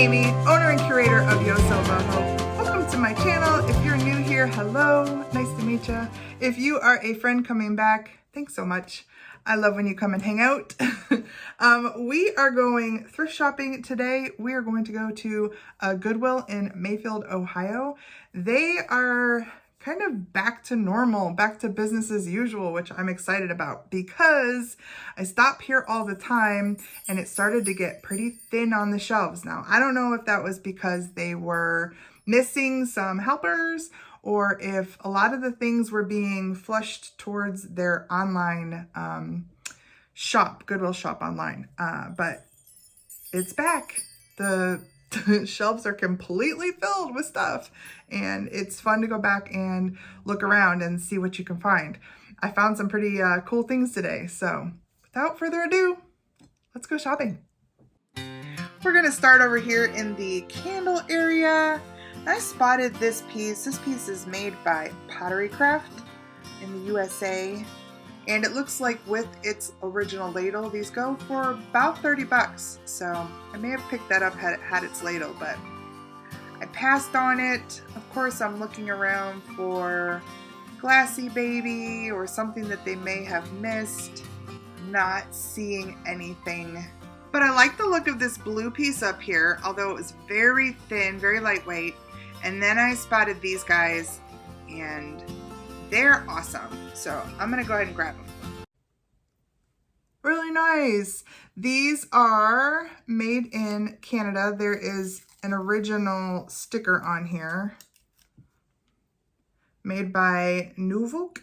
Amy, owner and curator of YosoBoho. Welcome to my channel. If you're new here, hello, nice to meet you. If you are a friend coming back, thanks so much. I love when you come and hang out. We are going thrift shopping today. We are going to go to Goodwill in Mayfield, Ohio. They are kind of back to normal, back to business as usual, which I'm excited about because I stop here all the time and it started to get pretty thin on the shelves. Now, I don't know if that was because they were missing some helpers or if a lot of the things were being flushed towards their online shop, Goodwill shop online. But it's back. The shelves are completely filled with stuff and it's fun to go back and look around and see what you can find. I found some pretty cool things today. So without further ado, let's go shopping. We're gonna start over here in the candle area. I spotted this piece. This piece is made by Pottery in the USA. And it looks like with its original ladle, these go for about 30 bucks. So I may have picked that up had it had its ladle, but I passed on it. Of course, I'm looking around for Glassy Baby or something that they may have missed. Not seeing anything. But I like the look of this blue piece up here, although it was very thin, very lightweight. And then I spotted these guys and they're awesome. So I'm gonna go ahead and grab them. Really nice. These are made in Canada. There is an original sticker on here. Made by Nuvuk.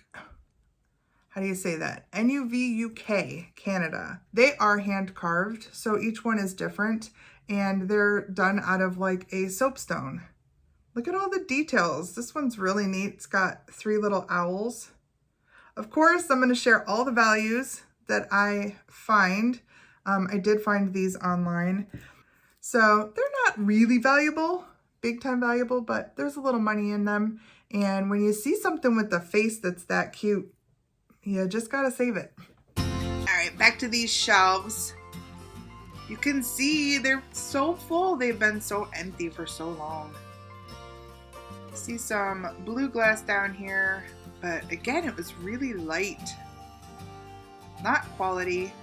How do you say that? N-U-V-U-K, Canada. They are hand carved, so each one is different. And they're done out of like a soapstone. Look at all the details. This one's really neat. It's got 3 little owls. Of course, I'm going to share all the values that I find. I did find these online. So they're not really valuable, big time valuable, but there's a little money in them. And when you see something with a face that's that cute, you just got to save it. All right, back to these shelves. You can see they're so full. They've been so empty for so long. See some blue glass down here, but again, it was really light, not quality.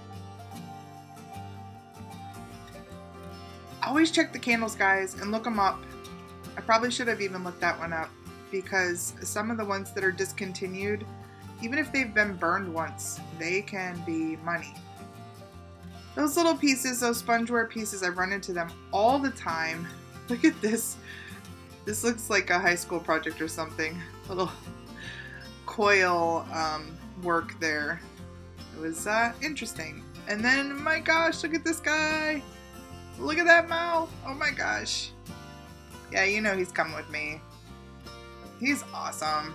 Always check the candles, guys, and look them up. I probably should have even looked that one up because some of the ones that are discontinued, even if they've been burned once, they can be money. Those little pieces, those spongeware pieces, I run into them all the time. Look at this. This looks like a high school project or something. Little coil work there. It was interesting. And then, my gosh, look at this guy. Look at that mouth. Oh my gosh. Yeah, you know he's coming with me. He's awesome.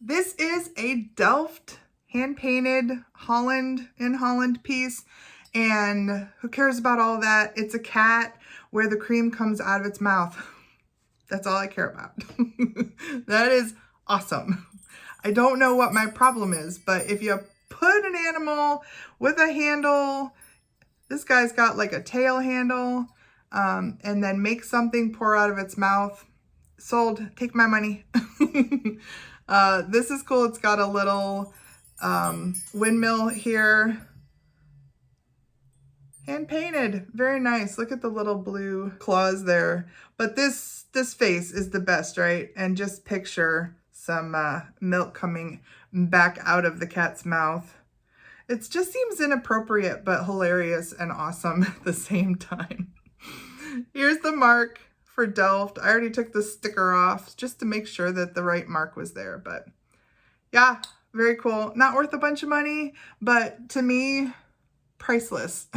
This is a delft hand-painted Holland piece. And who cares about all that? It's a cat where the cream comes out of its mouth. That's all I care about. That is awesome. I don't know what my problem is, but if you put an animal with a handle, this guy's got like a tail handle, and then make something pour out of its mouth, sold, take my money. This is cool. It's got a little windmill here. Hand painted, very nice. Look at the little blue claws there. But this face is the best, right? And just picture some milk coming back out of the cat's mouth. It just seems inappropriate, but hilarious and awesome at the same time. Here's the mark for Delft. I already took the sticker off just to make sure that the right mark was there. But yeah, very cool. Not worth a bunch of money, but to me, priceless.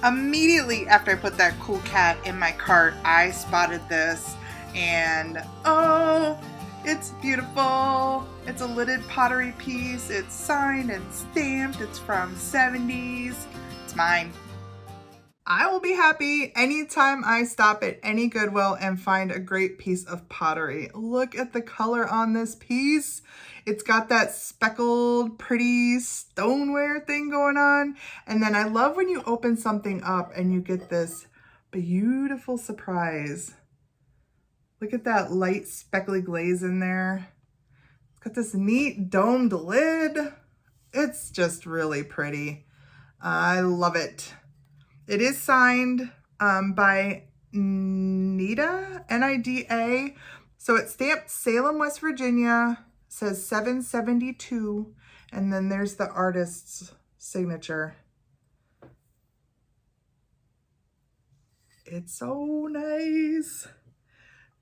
Immediately after I put that cool cat in my cart, I spotted this and oh, it's beautiful. It's a lidded pottery piece. It's signed and stamped. It's from 70s. It's mine. I will be happy anytime I stop at any Goodwill and find a great piece of pottery. Look at the color on this piece. It's got that speckled, pretty stoneware thing going on. And then I love when you open something up and you get this beautiful surprise. Look at that light speckly glaze in there. It's got this neat domed lid. It's just really pretty. I love it. It is signed by Nida, N-I-D-A. So it's stamped Salem, West Virginia, says 772, and then there's the artist's signature. It's so nice.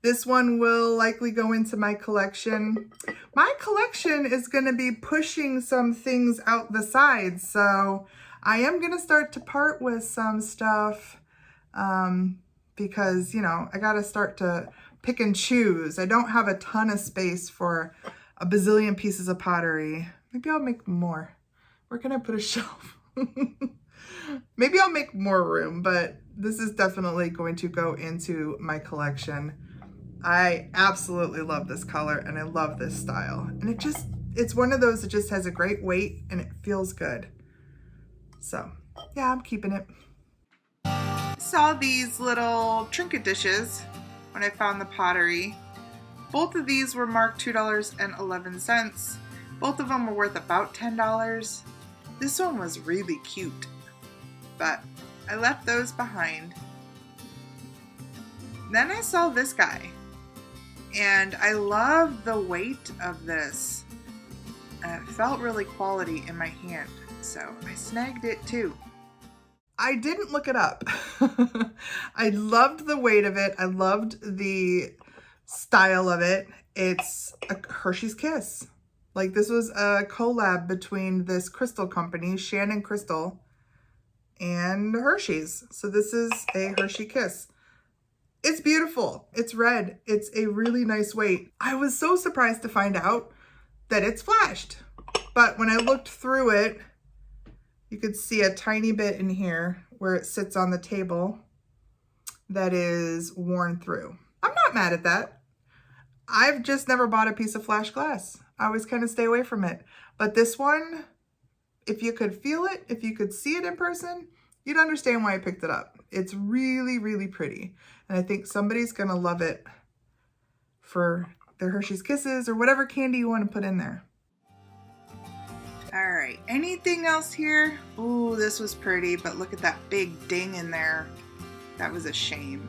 This one will likely go into my collection. My collection is going to be pushing some things out the sides, so I am going to start to part with some stuff because, you know, I got to start to pick and choose. I don't have a ton of space for a bazillion pieces of pottery. Maybe I'll make more. Where can I put a shelf? Maybe I'll make more room, but this is definitely going to go into my collection. I absolutely love this color and I love this style. And it's one of those that just has a great weight and it feels good. So yeah, I'm keeping it. Saw these little trinket dishes when I found the pottery. Both of these were marked $2.11. Both of them were worth about $10. This one was really cute, but I left those behind. Then I saw this guy, and I love the weight of this. It felt really quality in my hand, so I snagged it too. I didn't look it up. I loved the weight of it. I loved the style of it. It's a Hershey's Kiss. Like, this was a collab between this crystal company, Shannon Crystal, and Hershey's. So this is a Hershey Kiss. It's beautiful. It's red. It's a really nice weight. I was so surprised to find out that it's flashed. But when I looked through it, you could see a tiny bit in here where it sits on the table that is worn through. I'm not mad at that. I've just never bought a piece of flash glass. I always kind of stay away from it. But this one, if you could feel it, if you could see it in person, you'd understand why I picked it up. It's really, really pretty. And I think somebody's going to love it for their Hershey's Kisses or whatever candy you want to put in there. All right, anything else here? Ooh, this was pretty, but look at that big ding in there. That was a shame.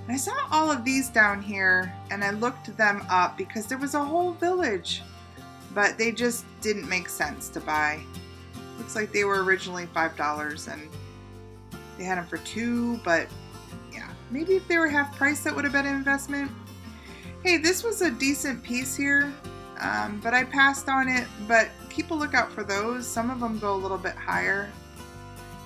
And I saw all of these down here and I looked them up because there was a whole village, but they just didn't make sense to buy. Looks like they were originally $5 and they had them for $2, but yeah, maybe if they were half price, that would have been an investment. Hey, this was a decent piece here, but I passed on it, but keep a lookout for those. Some of them go a little bit higher.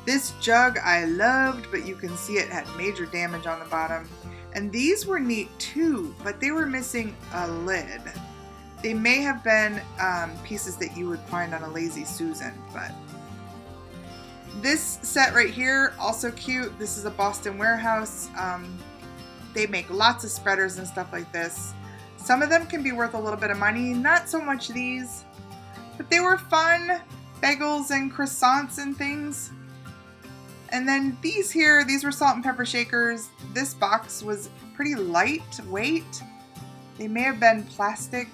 This jug I loved, but you can see it had major damage on the bottom. And these were neat too, but they were missing a lid. They may have been pieces that you would find on a Lazy Susan, but this set right here, also cute. This is a Boston warehouse. They make lots of spreaders and stuff like this. Some of them can be worth a little bit of money, not so much these, but they were fun. Bagels and croissants and things. And then these here, these were salt and pepper shakers. This box was pretty lightweight. They may have been plastic.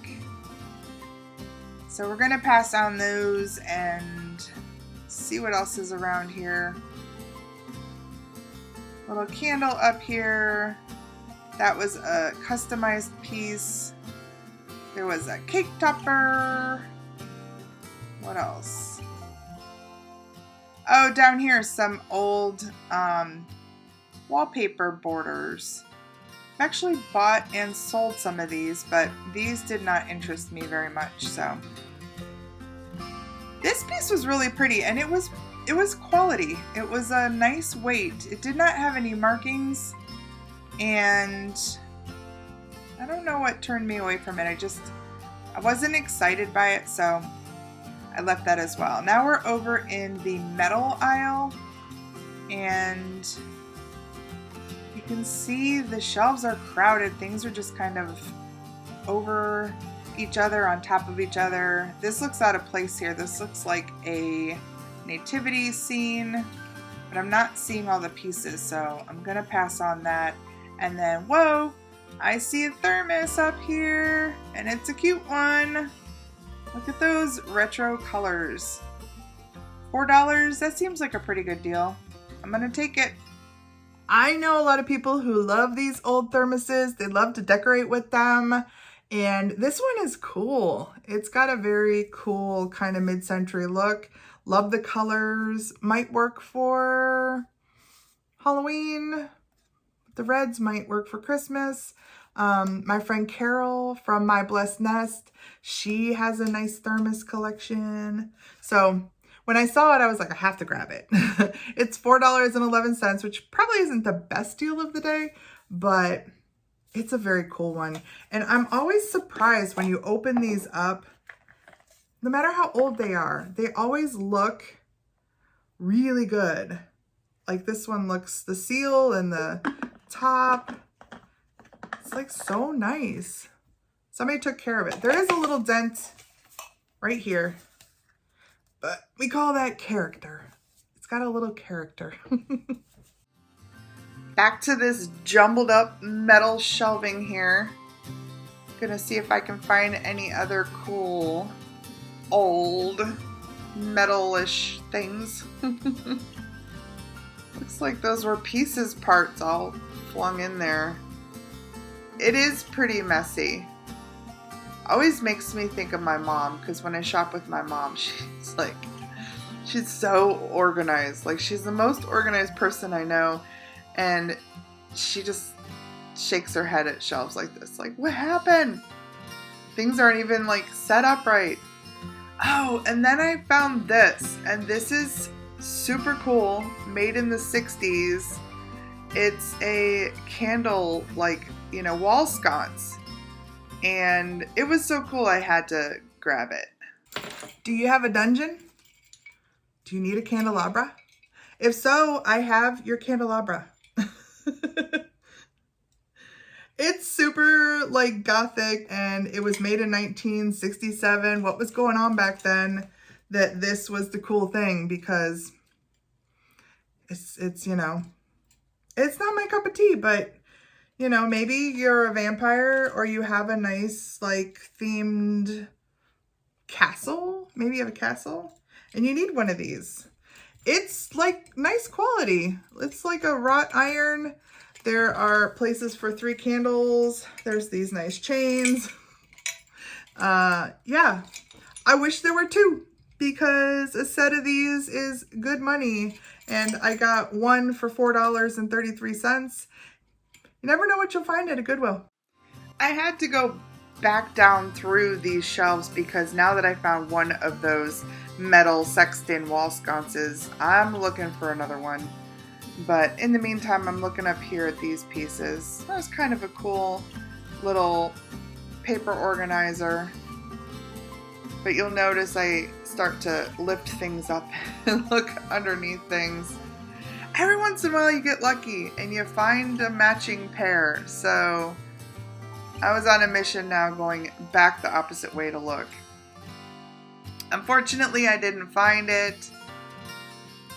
So we're gonna pass on those and see what else is around here. Little candle up here. That was a customized piece. There was a cake topper. What else? Oh, down here, some old wallpaper borders. I've actually bought and sold some of these, but these did not interest me very much, so. This piece was really pretty, and it was quality. It was a nice weight. It did not have any markings, and I don't know what turned me away from it. I wasn't excited by it, so I left that as well. Now we're over in the metal aisle. And you can see the shelves are crowded. Things are just kind of over each other, on top of each other. This looks out of place here. This looks like a nativity scene, but I'm not seeing all the pieces, so I'm gonna pass on that. And then, whoa, I see a thermos up here, and it's a cute one. Look at those retro colors. $4, that seems like a pretty good deal. I'm gonna take it. I know a lot of people who love these old thermoses. They love to decorate with them. And this one is cool. It's got a very cool kind of mid-century look. Love the colors. Might work for Halloween. The reds might work for Christmas. My friend Carol from My Blessed Nest, she has a nice thermos collection. So when I saw it, I was like, I have to grab it. It's $4.11, which probably isn't the best deal of the day, but it's a very cool one. And I'm always surprised when you open these up, no matter how old they are, they always look really good. Like this one looks, the seal and the top, it's like so nice. Somebody took care of it. There is a little dent right here, but we call that character. It's got a little character. Back to this jumbled up metal shelving here. Gonna see if I can find any other cool old metal-ish things. Looks like those were pieces parts all flung in there. It is pretty messy. Always makes me think of my mom, because when I shop with my mom, she's so organized. Like, she's the most organized person I know. And she just shakes her head at shelves like this. Like, what happened? Things aren't even like set up right. Oh, and then I found this. And this is super cool. Made in the 60s. It's a candle, like, you know, wall sconce. And it was so cool I had to grab it. Do you have a dungeon? Do you need a candelabra? If so, I have your candelabra. It's super like Gothic, and it was made in 1967. What was going on back then that this was the cool thing? Because it's you know, it's not my cup of tea, but you know, maybe you're a vampire or you have a nice like themed castle. Maybe you have a castle and you need one of these. It's like nice quality. It's like a wrought iron. There are places for 3 candles. There's these nice chains. Yeah, I wish there were 2 because a set of these is good money. And I got one for $4.33. You never know what you'll find at a Goodwill. I had to go back down through these shelves because now that I found one of those metal sexton wall sconces, I'm looking for another one. But in the meantime, I'm looking up here at these pieces. That was kind of a cool little paper organizer. But you'll notice I start to lift things up and look underneath things. Every once in a while you get lucky and you find a matching pair. So I was on a mission now going back the opposite way to look. Unfortunately, I didn't find it.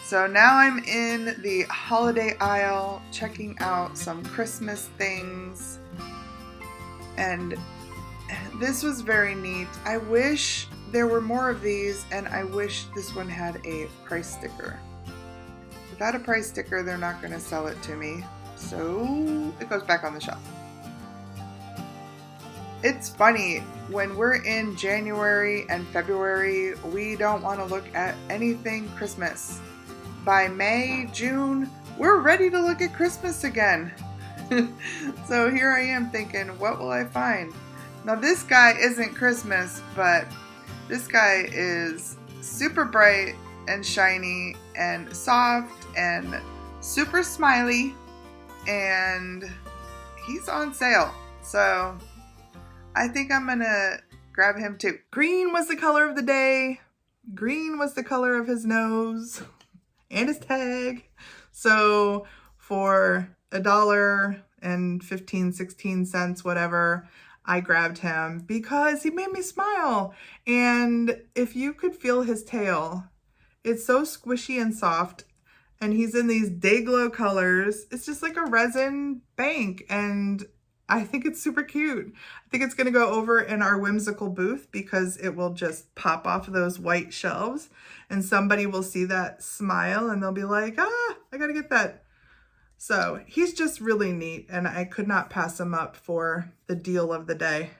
So now I'm in the holiday aisle checking out some Christmas things. And this was very neat. I wish there were more of these, and I wish this one had a price sticker. Without a price sticker, they're not going to sell it to me. So it goes back on the shelf. It's funny, when we're in January and February, we don't want to look at anything Christmas. By May, June, we're ready to look at Christmas again. So here I am thinking, what will I find? Now this guy isn't Christmas, but this guy is super bright and shiny and soft and super smiley, and he's on sale. So I think I'm gonna grab him too. Green was the color of the day. Green was the color of his nose and his tag. So for $1.15, whatever, I grabbed him because he made me smile. And if you could feel his tail, it's so squishy and soft. And he's in these day glow colors. It's just like a resin bank. And I think it's super cute. I think it's gonna go over in our whimsical booth because it will just pop off of those white shelves and somebody will see that smile and they'll be like, ah, I gotta get that. So he's just really neat and I could not pass him up for the deal of the day.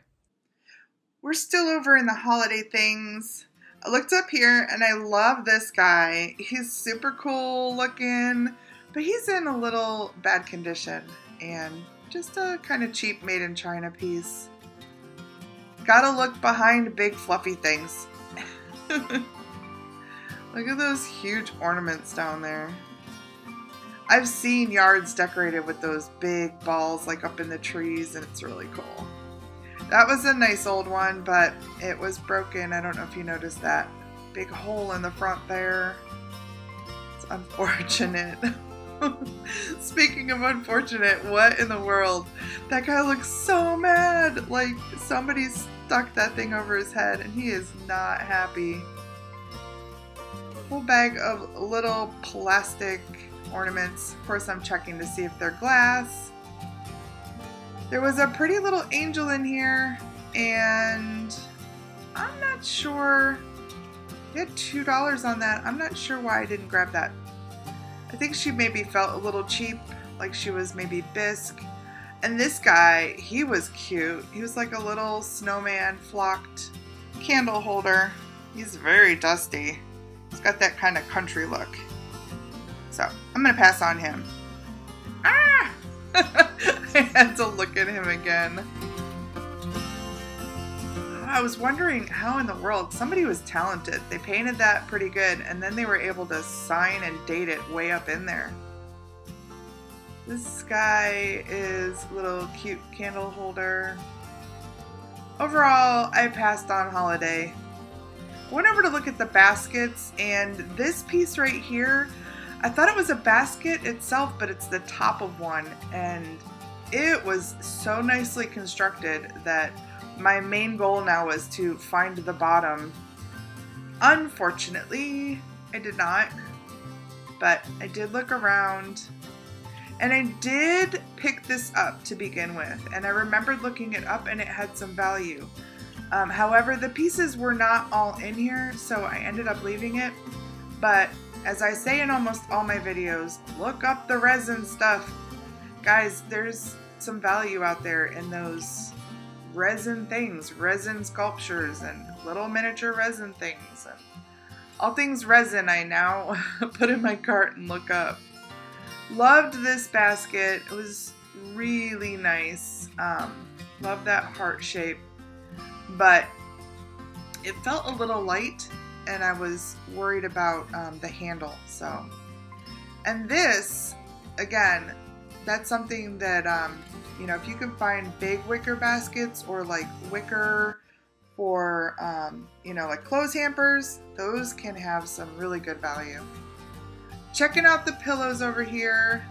We're still over in the holiday things. I looked up here and I love this guy. He's super cool looking, but he's in a little bad condition and just a kind of cheap made in China piece. Gotta look behind big fluffy things. Look at those huge ornaments down there. I've seen yards decorated with those big balls like up in the trees and it's really cool. That was a nice old one, but it was broken. I don't know if you noticed that. Big hole in the front there. It's unfortunate. Speaking of unfortunate, what in the world? That guy looks so mad. Like somebody stuck that thing over his head and he is not happy. Whole bag of little plastic ornaments. Of course, I'm checking to see if they're glass. There was a pretty little angel in here, and I'm not sure. We had $2 on that. I'm not sure why I didn't grab that. I think she maybe felt a little cheap, like she was maybe bisque. And this guy, he was cute. He was like a little snowman flocked candle holder. He's very dusty. He's got that kind of country look. So I'm gonna pass on him. Ah! I had to look at him again. I was wondering how in the world somebody was talented. They painted that pretty good and then they were able to sign and date it way up in there. This guy is a little cute candle holder. Overall, I passed on holiday. I went over to look at the baskets and this piece right here, I thought it was a basket itself, but it's the top of one, and it was so nicely constructed that my main goal now was to find the bottom. Unfortunately, I did not, but I did look around, and I did pick this up to begin with, and I remembered looking it up and it had some value. However, the pieces were not all in here, so I ended up leaving it, but as I say in almost all my videos, look up the resin stuff. Guys, there's some value out there in those resin things, resin sculptures and little miniature resin things. And all things resin I now put in my cart and look up. Loved this basket. It was really nice. Love that heart shape. But it felt a little light. And I was worried about the handle, so. And this, again, that's something that, you know, if you can find big wicker baskets or like wicker for, you know, like clothes hampers, those can have some really good value. Checking out the pillows over here.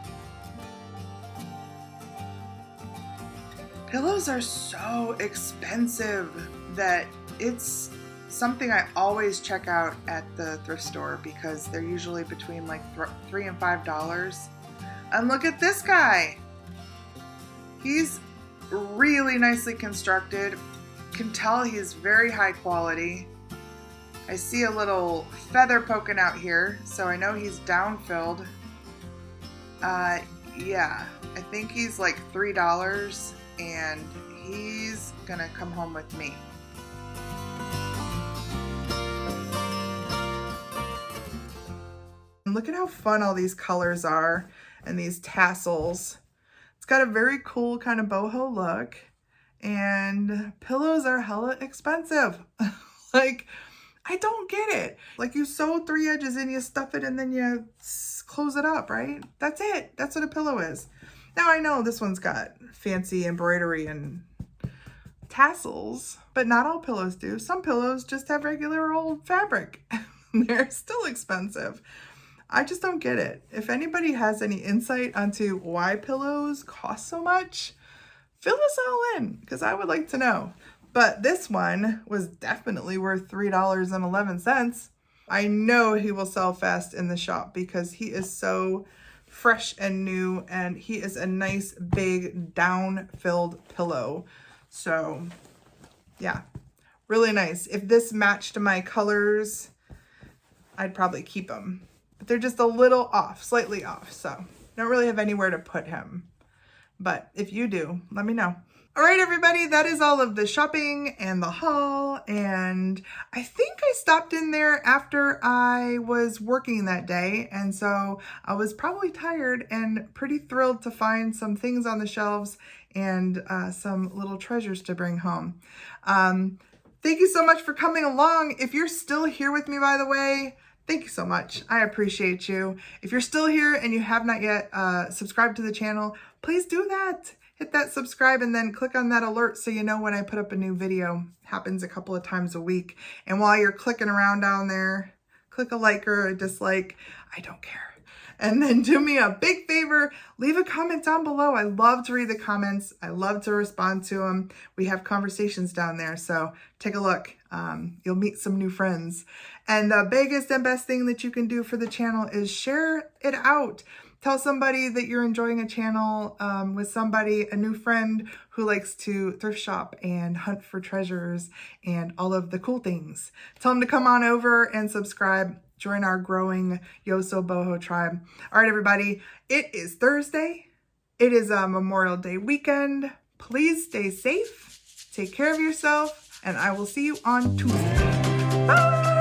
Pillows are so expensive that it's something I always check out at the thrift store because they're usually between like $3 and $5. And look at this guy. He's really nicely constructed. Can tell he's very high quality. I see a little feather poking out here, so I know he's down-filled. Yeah, I think he's like $3 and he's gonna come home with me. Look at how fun all these colors are and these tassels. It's got a very cool kind of boho look, and pillows are hella expensive. Like, I don't get it. Like, you sew 3 edges and you stuff it and then you close it up, right? That's it. That's what a pillow is. Now, I know this one's got fancy embroidery and tassels, but not all pillows do. Some pillows just have regular old fabric. They're still expensive. I just don't get it. If anybody has any insight onto why pillows cost so much, fill us all in, because I would like to know. But this one was definitely worth $3.11. I know he will sell fast in the shop because he is so fresh and new, and he is a nice big down-filled pillow. So yeah, really nice. If this matched my colors, I'd probably keep them. But they're just a little off, slightly off, so don't really have anywhere to put him. But if you do, let me know. All right, everybody, that is all of the shopping and the haul. And I think I stopped in there after I was working that day. And so I was probably tired and pretty thrilled to find some things on the shelves and some little treasures to bring home. Thank you so much for coming along. If you're still here with me, by the way, thank you so much. I appreciate you. If you're still here and you have not yet subscribed to the channel, please do that. Hit that subscribe and then click on that alert so you know when I put up a new video. It happens a couple of times a week. And while you're clicking around down there, click a like or a dislike. I don't care. And then do me a big favor, leave a comment down below. I love to read the comments. I love to respond to them. We have conversations down there, so take a look. You'll meet some new friends. And the biggest and best thing that you can do for the channel is share it out. Tell somebody that you're enjoying a channel with somebody, a new friend who likes to thrift shop and hunt for treasures and all of the cool things. Tell them to come on over and subscribe. Join our growing YosoBoho tribe. All right, everybody, it is Thursday. It is a Memorial Day weekend. Please stay safe, take care of yourself, and I will see you on Tuesday. Bye!